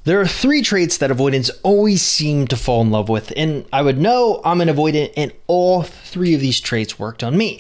There are 3 traits that avoidants always seem to fall in love with, and I would know I'm an avoidant, and all 3 of these traits worked on me.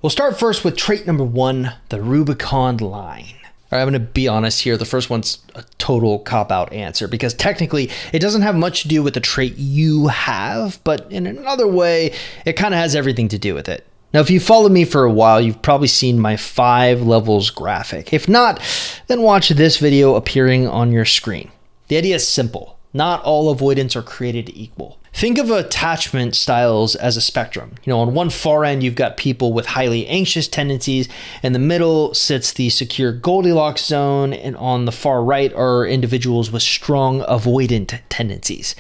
We'll start first with trait number 1, the Rubicon line. All right, I'm going to be honest here. The first one's a total cop-out answer because technically it doesn't have much to do with the trait you have, but in another way, it kind of has everything to do with it. Now, if you followed me for a while, you've probably seen my 5 levels graphic. If not, then watch this video appearing on your screen. The idea is simple. Not all avoidants are created equal. Think of attachment styles as a spectrum. On one far end, you've got people with highly anxious tendencies. In the middle sits the secure Goldilocks zone. And on the far right are individuals with strong avoidant tendencies.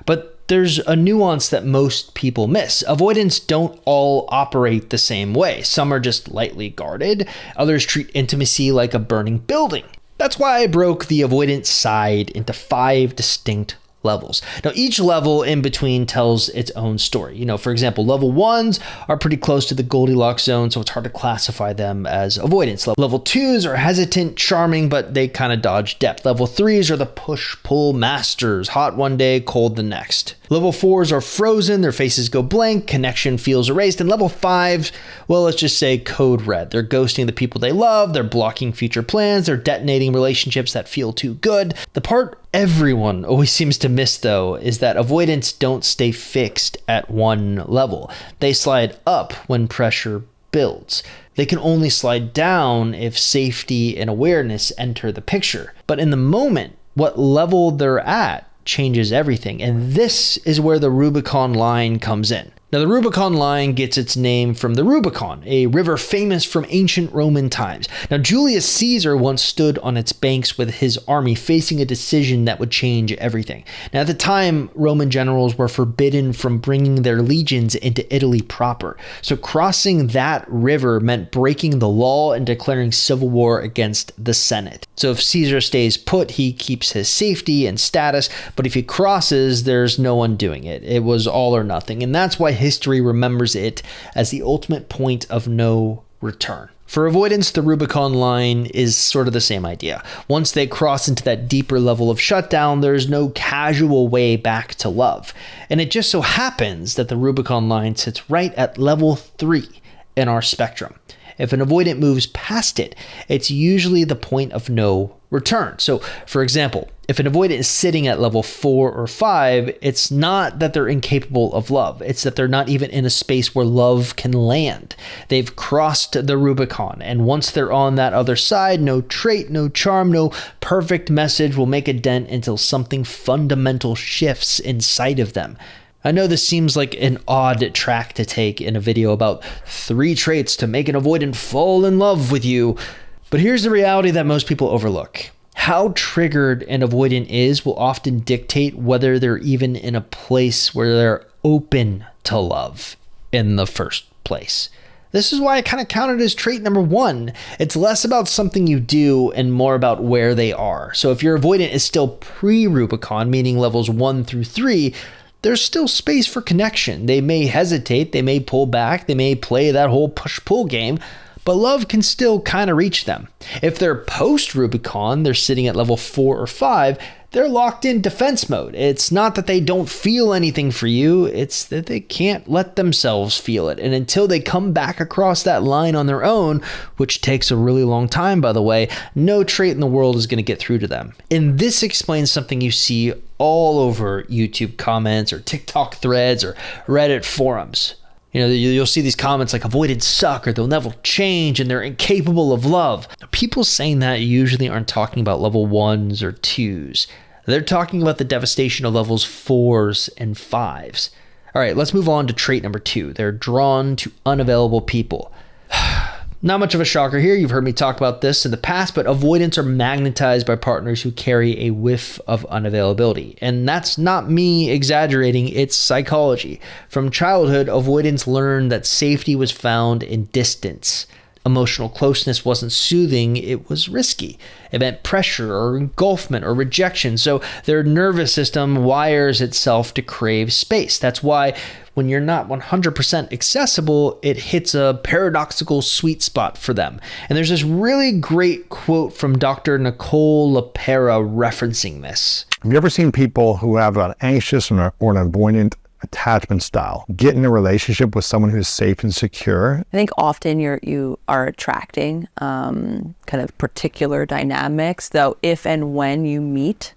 But there's a nuance that most people miss. Avoidants don't all operate the same way. Some are just lightly guarded. Others treat intimacy like a burning building. That's why I broke the avoidant side into 5 distinct levels. Now, each level in between tells its own story. For example, level 1s are pretty close to the Goldilocks zone, so it's hard to classify them as avoidants. Level 2s are hesitant, charming, but they kind of dodge depth. Level 3s are the push-pull masters, hot one day, cold the next. Level 4s are frozen, their faces go blank, connection feels erased. And level 5s, well, let's just say code red. They're ghosting the people they love, they're blocking future plans, they're detonating relationships that feel too good. The part everyone always seems to miss, though, is that avoidants don't stay fixed at one level. They slide up when pressure builds. They can only slide down if safety and awareness enter the picture. But in the moment, what level they're at changes everything. And this is where the Rubicon line comes in. Now, the Rubicon line gets its name from the Rubicon, a river famous from ancient Roman times. Now, Julius Caesar once stood on its banks with his army facing a decision that would change everything. Now, at the time, Roman generals were forbidden from bringing their legions into Italy proper. So crossing that river meant breaking the law and declaring civil war against the Senate. So if Caesar stays put, he keeps his safety and status, but if he crosses, there's no undoing it. It was all or nothing, and that's why history remembers it as the ultimate point of no return. For avoidants, the Rubicon line is sort of the same idea. Once they cross into that deeper level of shutdown, there's no casual way back to love. And it just so happens that the Rubicon line sits right at level 3 in our spectrum. If an avoidant moves past it, it's usually the point of no return. So, for example, if an avoidant is sitting at level 4 or 5, it's not that they're incapable of love. It's that they're not even in a space where love can land. They've crossed the Rubicon, and once they're on that other side, no trait, no charm, no perfect message will make a dent until something fundamental shifts inside of them. I know this seems like an odd track to take in a video about 3 traits to make an avoidant fall in love with you, but here's the reality that most people overlook. How triggered an avoidant is will often dictate whether they're even in a place where they're open to love in the first place. This is why I kind of count it as trait number 1. It's less about something you do and more about where they are. So if your avoidant is still pre-Rubicon, meaning levels 1 through 3, there's still space for connection. They may hesitate, they may pull back, they may play that whole push-pull game, but love can still kind of reach them. If they're post-Rubicon, they're sitting at level 4 or 5, they're locked in defense mode. It's not that they don't feel anything for you, it's that they can't let themselves feel it. And until they come back across that line on their own, which takes a really long time, by the way, no trait in the world is going to get through to them. And this explains something you see all over YouTube comments or TikTok threads or Reddit forums. You'll see these comments like avoidants suck or they'll never change and they're incapable of love. People saying that usually aren't talking about level 1s or 2s. They're talking about the devastation of levels 4s and 5s. All right, let's move on to trait number 2. They're drawn to unavailable people. Not much of a shocker here. You've heard me talk about this in the past, but avoidants are magnetized by partners who carry a whiff of unavailability. And that's not me exaggerating, it's psychology. From childhood, avoidants learned that safety was found in distance. emotional closeness wasn't soothing, it was risky. It meant pressure or engulfment or rejection. So their nervous system wires itself to crave space. That's why when you're not 100% accessible, it hits a paradoxical sweet spot for them. And there's this really great quote from Dr. Nicole LaPera referencing this. Have you ever seen people who have an anxious or an avoidant attachment style get in a relationship with someone who's safe and secure? I think often you are attracting kind of particular dynamics, though if and when you meet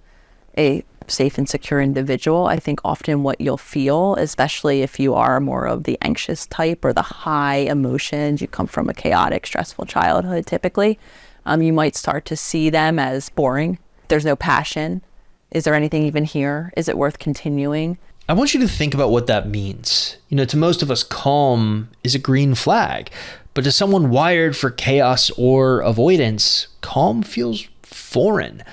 a safe and secure individual, I think often what you'll feel, especially if you are more of the anxious type or the high emotions, you come from a chaotic, stressful childhood typically, you might start to see them as boring. There's no passion. Is there anything even here? Is it worth continuing? I want you to think about what that means. To most of us, calm is a green flag, but to someone wired for chaos or avoidance, calm feels foreign.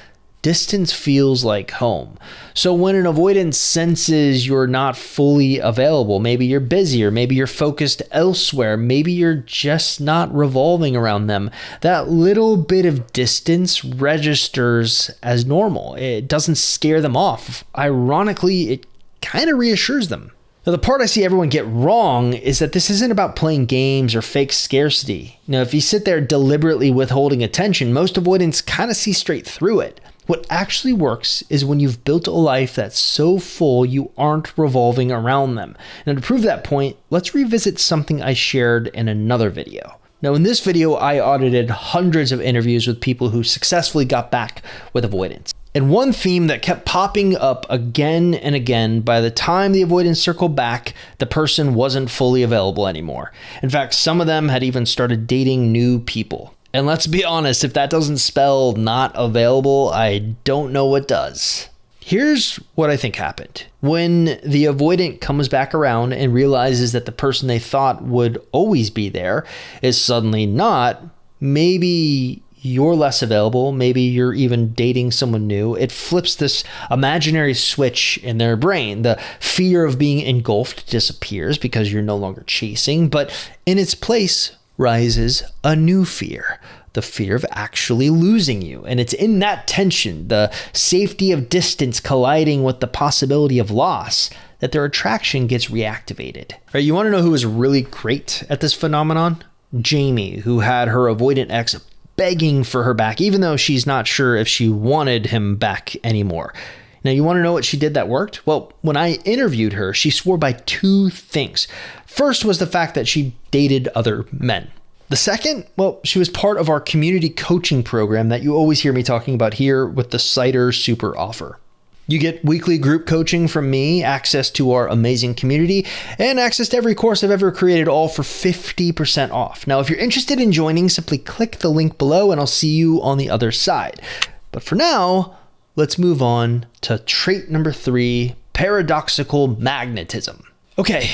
Distance feels like home. So when an avoidant senses you're not fully available, maybe you're busy, or maybe you're focused elsewhere, maybe you're just not revolving around them, that little bit of distance registers as normal. It doesn't scare them off. Ironically, it kind of reassures them. Now, the part I see everyone get wrong is that this isn't about playing games or fake scarcity. If you sit there deliberately withholding attention, most avoidants kind of see straight through it. What actually works is when you've built a life that's so full you aren't revolving around them. Now, to prove that point, let's revisit something I shared in another video. Now, in this video, I audited hundreds of interviews with people who successfully got back with avoidance. And one theme that kept popping up again and again, by the time the avoidance circled back, the person wasn't fully available anymore. In fact, some of them had even started dating new people. And let's be honest, if that doesn't spell not available, I don't know what does. Here's what I think happened. When the avoidant comes back around and realizes that the person they thought would always be there is suddenly not, maybe you're less available, maybe you're even dating someone new, it flips this imaginary switch in their brain. The fear of being engulfed disappears because you're no longer chasing, but in its place rises a new fear, the fear of actually losing you. And it's in that tension, the safety of distance colliding with the possibility of loss, that their attraction gets reactivated. All right, you want to know who is really great at this phenomenon? Jamie, who had her avoidant ex begging for her back, even though she's not sure if she wanted him back anymore. Now, you want to know what she did that worked? Well, when I interviewed her, she swore by two things. First was the fact that she dated other men. The second, well, she was part of our community coaching program that you always hear me talking about here with the Seiter Super Offer. You get weekly group coaching from me, access to our amazing community, and access to every course I've ever created, all for 50% off. Now, if you're interested in joining, simply click the link below and I'll see you on the other side. But for now, let's move on to trait number 3, paradoxical magnetism. Okay,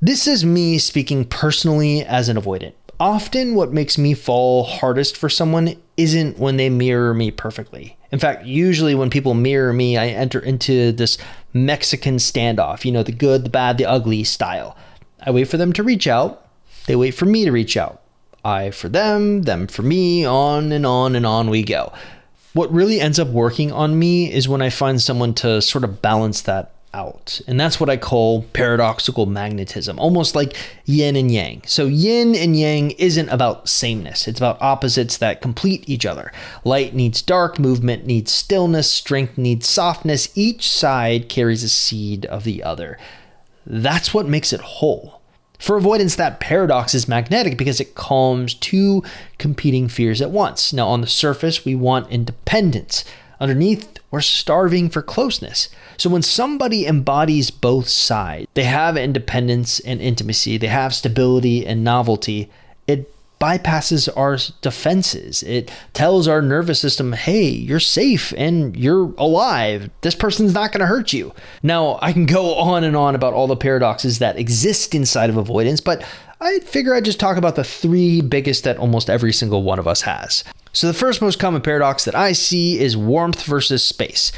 this is me speaking personally as an avoidant. Often what makes me fall hardest for someone isn't when they mirror me perfectly. In fact, usually when people mirror me, I enter into this Mexican standoff, the good, the bad, the ugly style. I wait for them to reach out. They wait for me to reach out. I for them for me, on and on and on we go. What really ends up working on me is when I find someone to sort of balance that out. And that's what I call paradoxical magnetism, almost like yin and yang. So yin and yang isn't about sameness. It's about opposites that complete each other. Light needs dark, movement needs stillness, strength needs softness. Each side carries a seed of the other. That's what makes it whole. For avoidance, that paradox is magnetic because it calms two competing fears at once. Now, on the surface, we want independence. Underneath, we're starving for closeness. So when somebody embodies both sides, they have independence and intimacy, they have stability and novelty, it bypasses our defenses. It tells our nervous system, hey, you're safe and you're alive. This person's not going to hurt you. Now, I can go on and on about all the paradoxes that exist inside of avoidance, but I figure I'd just talk about the 3 biggest that almost every single one of us has. So the first most common paradox that I see is warmth versus space.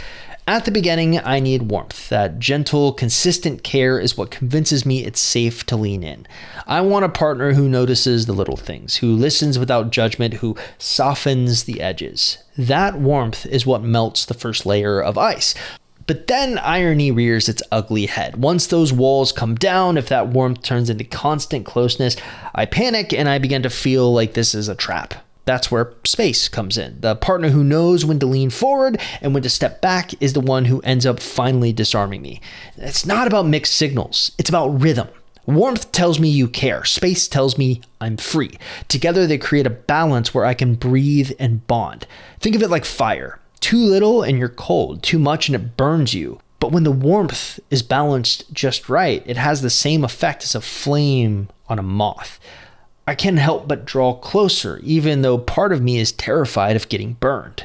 At the beginning, I need warmth. That gentle, consistent care is what convinces me it's safe to lean in. I want a partner who notices the little things, who listens without judgment, who softens the edges. That warmth is what melts the first layer of ice. But then irony rears its ugly head. Once those walls come down, if that warmth turns into constant closeness, I panic and I begin to feel like this is a trap. That's where space comes in. The partner who knows when to lean forward and when to step back is the one who ends up finally disarming me. It's not about mixed signals. It's about rhythm. Warmth tells me you care. Space tells me I'm free. Together they create a balance where I can breathe and bond. Think of it like fire. Too little and you're cold. Too much and it burns you. But when the warmth is balanced just right, it has the same effect as a flame on a moth. I can't help but draw closer, even though part of me is terrified of getting burned.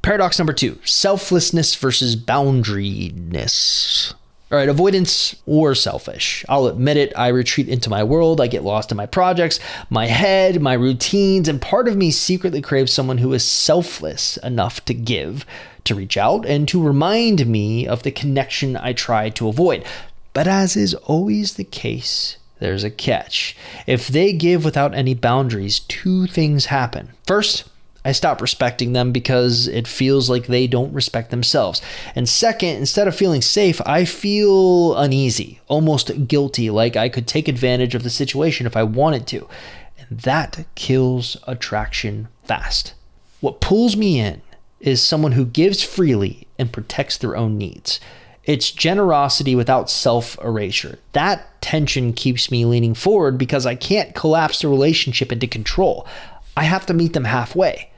Paradox number 2, selflessness versus boundaryness. All right, avoidance or selfish. I'll admit it, I retreat into my world, I get lost in my projects, my head, my routines, and part of me secretly craves someone who is selfless enough to give, to reach out, and to remind me of the connection I try to avoid. But as is always the case, there's a catch. If they give without any boundaries, 2 things happen. First, I stop respecting them because it feels like they don't respect themselves. And second, instead of feeling safe, I feel uneasy, almost guilty, like I could take advantage of the situation if I wanted to. And that kills attraction fast. What pulls me in is someone who gives freely and protects their own needs. It's generosity without self-erasure. That tension keeps me leaning forward because I can't collapse the relationship into control. I have to meet them halfway.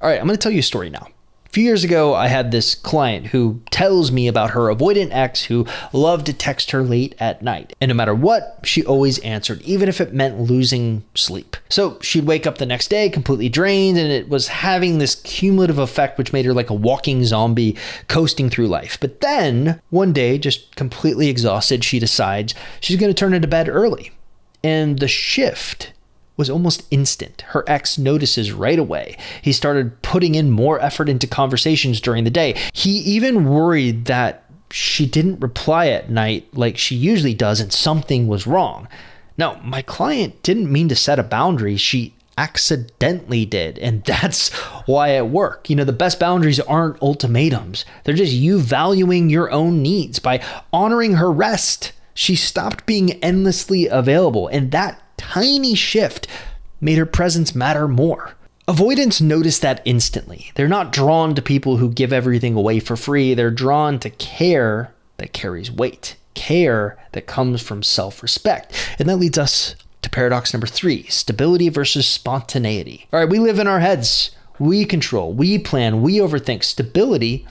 All right, I'm going to tell you a story now. A few years ago, I had this client who tells me about her avoidant ex who loved to text her late at night. And no matter what, she always answered, even if it meant losing sleep. So she'd wake up the next day completely drained, and it was having this cumulative effect which made her like a walking zombie coasting through life. But then, one day, just completely exhausted, she decides she's going to turn into bed early. And the shift was almost instant. Her ex notices right away. He started putting in more effort into conversations during the day. He even worried that she didn't reply at night like she usually does and something was wrong. Now, my client didn't mean to set a boundary. She accidentally did, and that's why it worked. You know, the best boundaries aren't ultimatums. They're just you valuing your own needs. By honoring her rest, she stopped being endlessly available, and that tiny shift made her presence matter more. Avoidants notice that instantly. They're not drawn to people who give everything away for free. They're drawn to care that carries weight, care that comes from self-respect. And that leads us to paradox number 3, stability versus spontaneity. All right, we live in our heads. We control, we plan, we overthink. Stability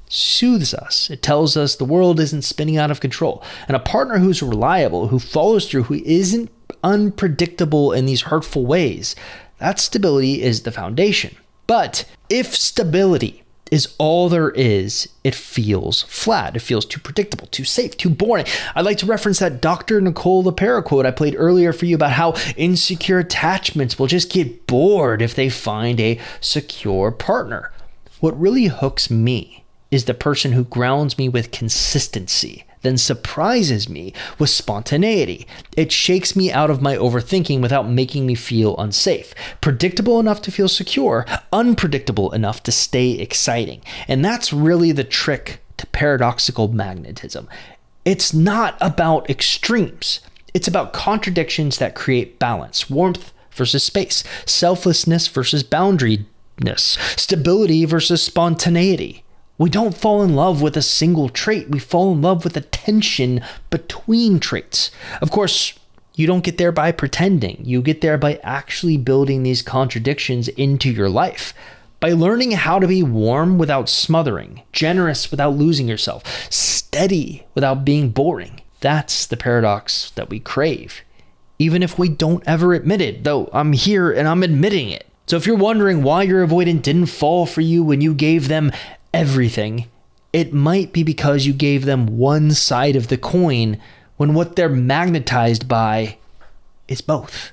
soothes us. It tells us the world isn't spinning out of control. And a partner who's reliable, who follows through, who isn't unpredictable in these hurtful ways, that stability is the foundation. But if stability is all there is, it feels flat. It feels too predictable, too safe, too boring. I'd like to reference that Dr. Nicole LePera quote I played earlier for you about how insecure attachments will just get bored if they find a secure partner. What really hooks me is the person who grounds me with consistency, then surprises me with spontaneity. It shakes me out of my overthinking without making me feel unsafe. Predictable enough to feel secure, unpredictable enough to stay exciting. And that's really the trick to paradoxical magnetism. It's not about extremes. It's about contradictions that create balance, warmth versus space, selflessness versus boundaryness, stability versus spontaneity. We don't fall in love with a single trait. We fall in love with the tension between traits. Of course, you don't get there by pretending. You get there by actually building these contradictions into your life. By learning how to be warm without smothering, generous without losing yourself, steady without being boring. That's the paradox that we crave. Even if we don't ever admit it, though I'm here and I'm admitting it. So if you're wondering why your avoidant didn't fall for you when you gave them everything, it might be because you gave them one side of the coin when what they're magnetized by is both.